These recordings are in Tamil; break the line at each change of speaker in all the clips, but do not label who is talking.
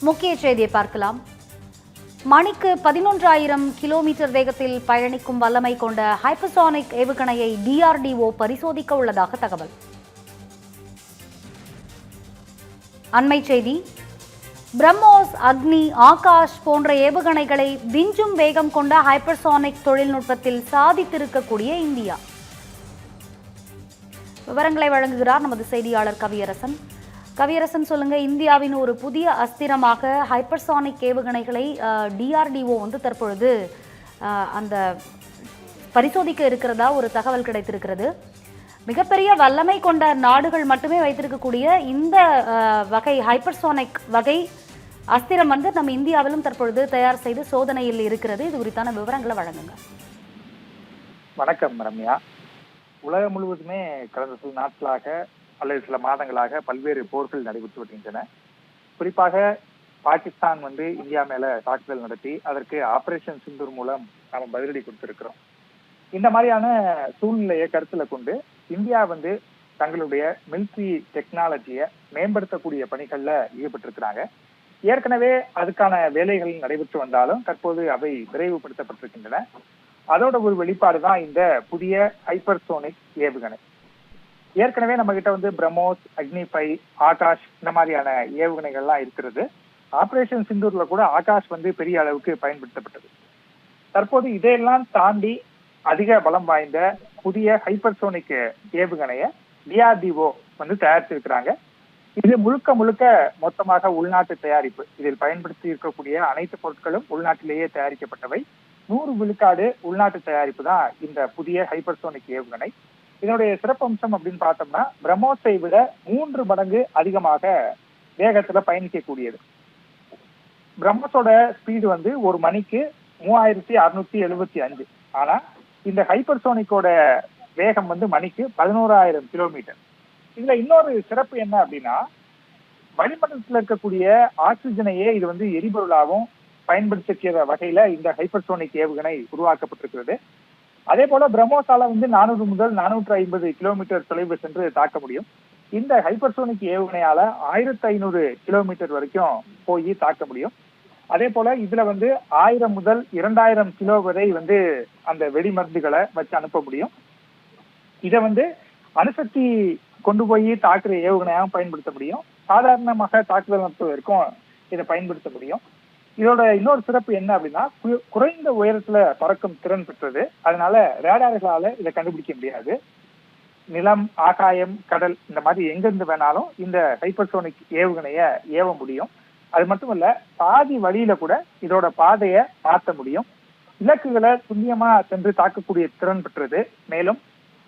முக்கிய செய்தியை பார்க்கலாம். மணிக்கு 11,000 கிலோமீட்டர் வேகத்தில் பயணிக்கும் வல்லமை கொண்ட ஹைப்பர்சானிக் ஏவுகணையை DRDO பரிசோதிக்க உள்ளதாக தகவல். அண்மை செய்தி. பிரம்மோஸ், அக்னி, ஆகாஷ் போன்ற ஏவுகணைகளை விஞ்சும் வேகம் கொண்ட ஹைப்பர்சானிக் தொழில்நுட்பத்தில் சாதித்திருக்கக்கூடிய இந்தியா. விவரங்களை வழங்குகிறார் நமது செய்தியாளர் கவியரசன். கவியரசன், சொல்லுங்க, இந்தியாவின் ஒரு புதிய அஸ்திரமாக ஹைப்பர்சானிக் ஏவுகணைகளை DRDO தற்பொழுது அந்த பரிசோதிக்க இருக்கிறதா ஒரு தகவல் கிடைத்திருக்கிறது. மிகப்பெரிய வல்லமை கொண்ட நாடுகள் மட்டுமே வைத்திருக்கக்கூடிய இந்த வகை ஹைப்பர்சானிக் வகை அஸ்திரம் நம்ம இந்தியாவிலும் தற்பொழுது தயார் செய்து சோதனையில் இருக்கிறது. இது குறித்தான விவரங்களை வழங்குங்க.
வணக்கம் ரம்யா. உலகம் முழுவதுமே கடந்த சில நாட்களாக அல்லது சில மாதங்களாக பல்வேறு போர்கள் நடைபெற்று வருகின்றன. குறிப்பாக பாகிஸ்தான் இந்தியா மேல தாக்குதல் நடத்தி அதற்கு ஆபரேஷன் சிந்தூர் மூலம் நாம பதிலடி கொடுத்திருக்கிறோம். இந்த மாதிரியான சூழ்நிலையை கருத்துல கொண்டு இந்தியா தங்களுடைய மிலிட்டரி டெக்னாலஜியை மேம்படுத்தக்கூடிய பணிகள்ல ஈடுபட்டிருக்கிறாங்க. ஏற்கனவே அதுக்கான வேலைகள் நடைபெற்று வந்தாலும் தற்போது அவை விரைவுபடுத்தப்பட்டிருக்கின்றன. அதோட ஒரு வெளிப்பாடுதான் இந்த புதிய ஹைப்பர்சோனிக் ஏவுகணை. ஏற்கனவே நம்ம கிட்ட பிரம்மோஸ், அக்னி 5, ஆகாஷ் இந்த மாதிரியான ஏவுகணைகள்லாம் இருக்கிறது. ஆபரேஷன் சிந்தூர்ல கூட ஆகாஷ் பெரிய அளவுக்கு பயன்படுத்தப்பட்டது. தற்போது இதையெல்லாம் தாண்டி அதிக பலம் வாய்ந்த புதிய ஹைப்பர்சோனிக் ஏவுகணைய DRDO தயாரிச்சிருக்கிறாங்க. இது முழுக்க முழுக்க மொத்தமாக உள்நாட்டு தயாரிப்பு. இதில் பயன்படுத்தி இருக்கக்கூடிய அனைத்து பொருட்களும் உள்நாட்டிலேயே தயாரிக்கப்பட்டவை. 100 விழுக்காடு உள்நாட்டு தயாரிப்பு தான் இந்த புதிய ஹைப்பர்சோனிக் ஏவுகணை. இதனுடைய சிறப்பம்சம் அப்படின்னு பார்த்தோம்னா, பிரம்மோஸை விட 3 மடங்கு அதிகமாக வேகத்துல பயணிக்கக்கூடியது. பிரம்மோஸோட ஸ்பீடு ஒரு மணிக்கு 3675. ஆனா இந்த ஹைப்பர்சோனிக்கோட வேகம் மணிக்கு 11,000 கிலோமீட்டர். இதுல இன்னொரு சிறப்பு என்ன அப்படின்னா, வளிமண்டலத்துல இருக்கக்கூடிய ஆக்சிஜனையே இது எரிபொருளாகவும் பயன்படுத்திய வகையில இந்த ஹைப்பர்சோனிக் ஏவுகணை உருவாக்கப்பட்டிருக்கிறது. அதே போல பிரம்மோஸால 400 முதல் 450 கிலோமீட்டர் தொலைவு சென்று தாக்க முடியும். இந்த ஹைப்பர்சோனிக் ஏவுகணையால 1500 கிலோமீட்டர் வரைக்கும் போய் தாக்க முடியும். அதே போல இதுல 1000 முதல் 2000 கிலோ வரை அந்த வெடிமருந்துகளை வச்சு அனுப்ப முடியும். இதை அணுசக்தி கொண்டு போய் தாக்குற ஏவுகணையாகவும் பயன்படுத்த முடியும். சாதாரணமாக தாக்குதல் நடத்துவதற்கும் இதை பயன்படுத்த முடியும். இதோட இன்னொரு சிறப்பு என்ன அப்படின்னா, குறைந்த உயரத்துல பறக்கும் திறன் பெற்றது. அதனால ரேடார்களால இதை கண்டுபிடிக்க முடியாது. நிலம், ஆகாயம், கடல் இந்த மாதிரி எங்கிருந்து வேணாலும் இந்த ஹைப்பர்சோனிக் ஏவுகணைய ஏவ முடியும். அது மட்டுமல்ல, பாதி வழியில கூட இதோட பாதையை மாற்ற முடியும். இலக்குகளை துல்லியமா சென்று தாக்கக்கூடிய திறன் பெற்றது. மேலும்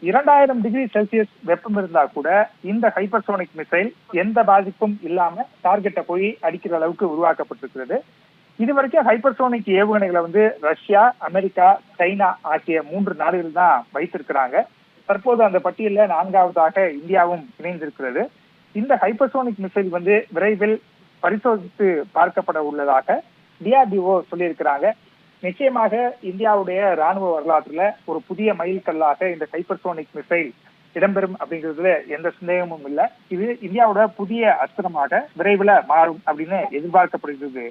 2000 டிகிரி செல்சியஸ் வெப்பம் இருந்தா கூட இந்த ஹைப்பர்சோனிக் மிசைல் எந்த பாதிப்பும் இல்லாம டார்கெட்டை போய் அடிக்கிற அளவுக்கு உருவாக்கப்பட்டிருக்கிறது. இதுவரைக்கும் ஹைப்பர்சோனிக் ஏவுகணைகளை ரஷ்யா, அமெரிக்கா, சைனா ஆகிய 3 நாடுகள் தான் வைத்திருக்கிறாங்க. தற்போது அந்த பட்டியலில் 4வதாக இந்தியாவும் இணைந்திருக்கிறது. இந்த ஹைப்பர்சோனிக் மிசைல் விரைவில் பரிசோதித்து பார்க்கப்பட உள்ளதாக DRDO சொல்லியிருக்கிறாங்க. நிச்சயமாக இந்தியாவுடைய ராணுவ வரலாற்றுல ஒரு புதிய மைல்கல்லாக இந்த ஹைப்பர்சோனிக் மிசைல் இடம்பெறும் அப்படிங்கிறதுல எந்த சந்தேகமும் இல்லை. இது இந்தியாவோட புதிய அஸ்திரமாக விரைவில் மாறும் அப்படின்னு எதிர்பார்க்கப்படுகிறது.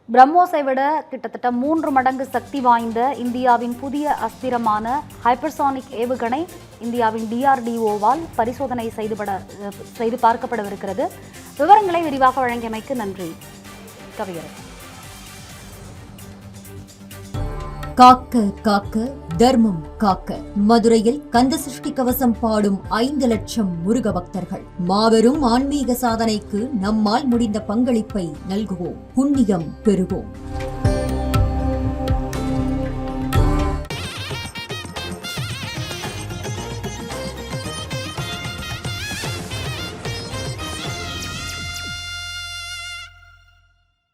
பிரம்மோஸை விட கிட்டத்தட்ட 3 மடங்கு சக்தி வாய்ந்த இந்தியாவின் புதிய அஸ்திரமான ஹைப்பர்சானிக் ஏவுகணை இந்தியாவின் DRDOவால் பரிசோதனை செய்து பார்க்கப்படவிருக்கிறது. விவரங்களை விரிவாக வழங்கியமைக்கு நன்றி கவியரசன்.
காக்க காக்க தர்மம் காக்க மதுரையில் கந்த சஷ்டி கவசம் பாடும் 5 லட்சம் முருக பக்தர்கள். மாபெரும் ஆன்மீக சாதனைக்கு நம்மால் முடிந்த பங்களிப்பை நல்குவோம், புண்ணியம் பெறுவோம்.